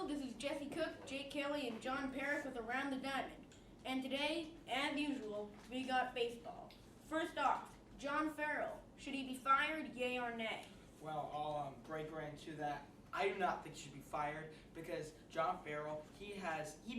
Hello, this is Jesse Cook, Jake Kelly, and John Parrish with Around the Diamond. And today, as usual, we got baseball. First off, John Farrell. Should he be fired, yay or nay? Well, I'll break right into that. I do not think he should be fired because John Farrell, he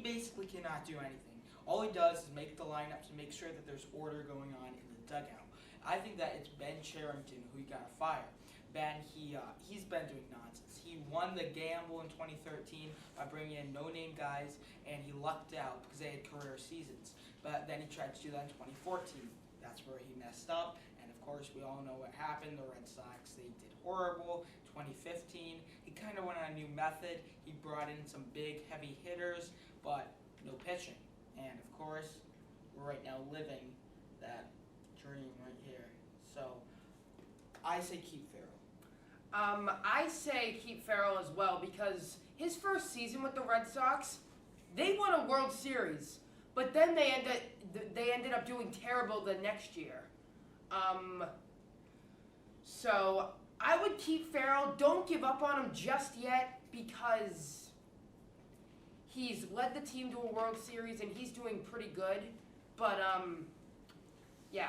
basically cannot do anything. All he does is make the lineups and make sure that there's order going on in the dugout. I think that it's Ben Cherington who he got fired. Ben, he's been doing nonsense. He won the gamble in 2013 by bringing in no-name guys, and he lucked out because they had career seasons. But then he tried to do that in 2014. That's where he messed up, and of course we all know what happened. The Red Sox, they did horrible. 2015, he kind of went on a new method. He brought in some big, heavy hitters, but no pitching. And of course, we're right now living that dream right here. So I say keep Farrell. I say keep Farrell as well because his first season with the Red Sox, they won a World Series, but then they ended up doing terrible the next year. So I would keep Farrell. Don't give up on him just yet because he's led the team to a World Series and he's doing pretty good. But yeah,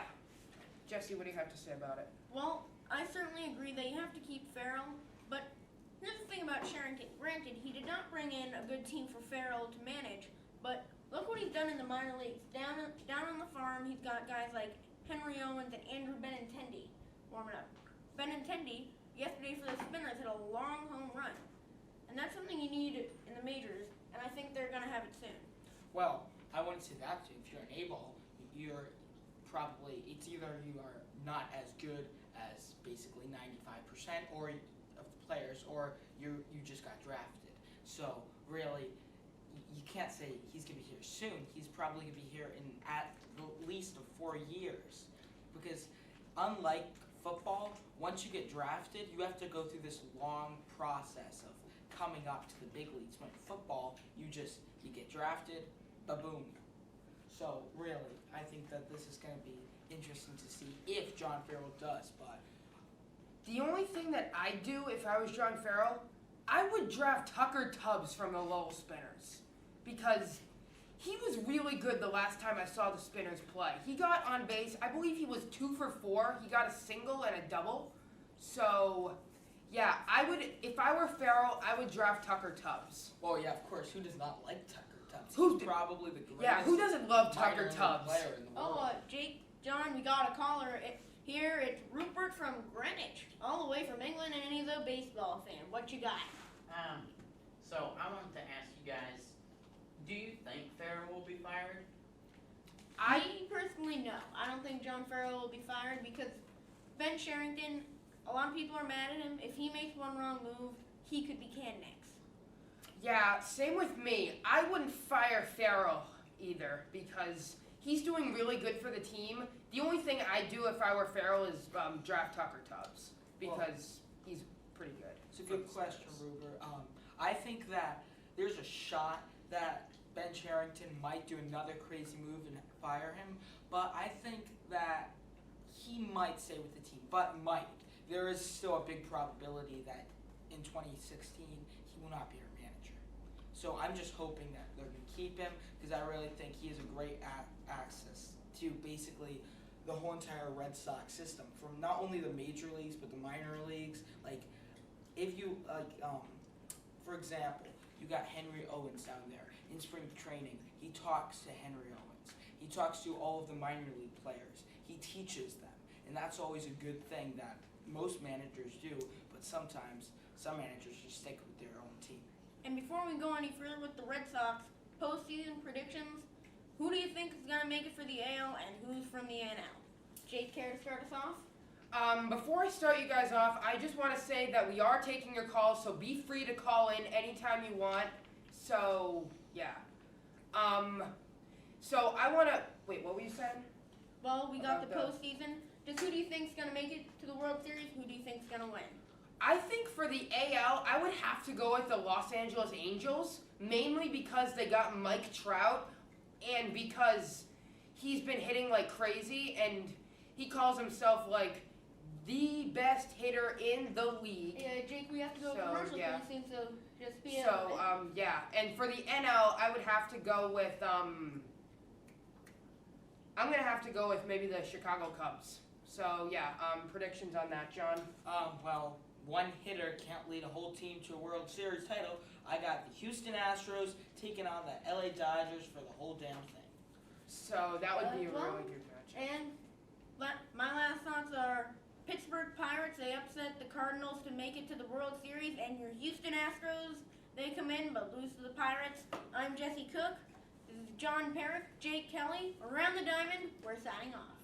Jesse, what do you have to say about it? Well, I certainly agree that you have to keep Farrell, but here's the thing about Cherington. Granted, he did not bring in a good team for Farrell to manage, but look what he's done in the minor leagues. Down on the farm, he's got guys like Henry Owens and Andrew Benintendi warming up. Benintendi, yesterday for the Spinners, hit a long home run, and that's something you need in the majors, and I think they're going to have it soon. Well, I wouldn't say that too. If you're an A-ball, it's either you are not as good as basically 95% of the players, or you just got drafted. So really, you can't say he's going to be here soon. He's probably going to be here in at least 4 years, because unlike football, once you get drafted, you have to go through this long process of coming up to the big leagues. When football, you get drafted, ba-boom. So really, I think that this is going to be interesting to see if John Farrell does. But The only thing that I'd do if I was John Farrell, I would draft Tucker Tubbs from the Lowell Spinners because he was really good the last time I saw the Spinners play. He got on base. I believe he was 2 for 4. He got a single and a double. So, yeah, if I were Farrell, I would draft Tucker Tubbs. well, yeah, of course, who does not like Tucker Tubbs? Who He's probably the greatest. Yeah, who doesn't love minor Tucker league Tubbs? player in the world. Oh, Jake, John, we got a caller. Here, it's Rupert from Greenwich, all the way from England, and he's a baseball fan. What you got? So I wanted to ask you guys, do you think Farrell will be fired? Me personally, no. I don't think John Farrell will be fired because Ben Cherington, a lot of people are mad at him. If he makes one wrong move, he could be canned next. Yeah, same with me. I wouldn't fire Farrell either because he's doing really good for the team. The only thing I'd do if I were Farrell is draft Tucker Tubbs because he's pretty good. It's a good question, Ruber. I think that there's a shot that Ben Cherington might do another crazy move and fire him, but I think that he might stay with the team, but might. There is still a big probability that in 2016 he will not be our manager. So I'm just hoping that they're going to keep him because I really think he has a great access to basically the whole entire Red Sox system, from not only the major leagues but the minor leagues. Like, if you for example, you got Henry Owens down there in spring training. He talks to Henry Owens. He talks to all of the minor league players. He teaches them, and that's always a good thing that most managers do. But sometimes some managers just stick with their own team. And before we go any further with the Red Sox, postseason predictions, who do you think is going to make it for the AL and who's from the NL? Jake, care to start us off? Before I start you guys off, I just want to say that we are taking your calls, so be free to call in anytime you want. So, yeah. So I want to... Wait, what were you saying? Well, we got the About postseason. Just who do you think is going to make it to the World Series? Who do you think is going to win? I think for the AL, I would have to go with the Los Angeles Angels, mainly because they got Mike Trout and because he's been hitting like crazy and he calls himself like the best hitter in the league. Yeah, Jake, we have to go So, commercial yeah. pretty soon, so just be So, yeah. And for the NL, I would have to go with, I'm going to have to go with maybe the Chicago Cubs. So, yeah, predictions on that, John? Well, one hitter can't lead a whole team to a World Series title. I got the Houston Astros taking on the LA Dodgers for the whole damn thing. So, that would be a well, really good match. And my last thoughts are Pittsburgh Pirates, they upset the Cardinals to make it to the World Series, and your Houston Astros, they come in but lose to the Pirates. I'm Jesse Cook. This is John Perrick, Jake Kelly. Around the Diamond, we're signing off.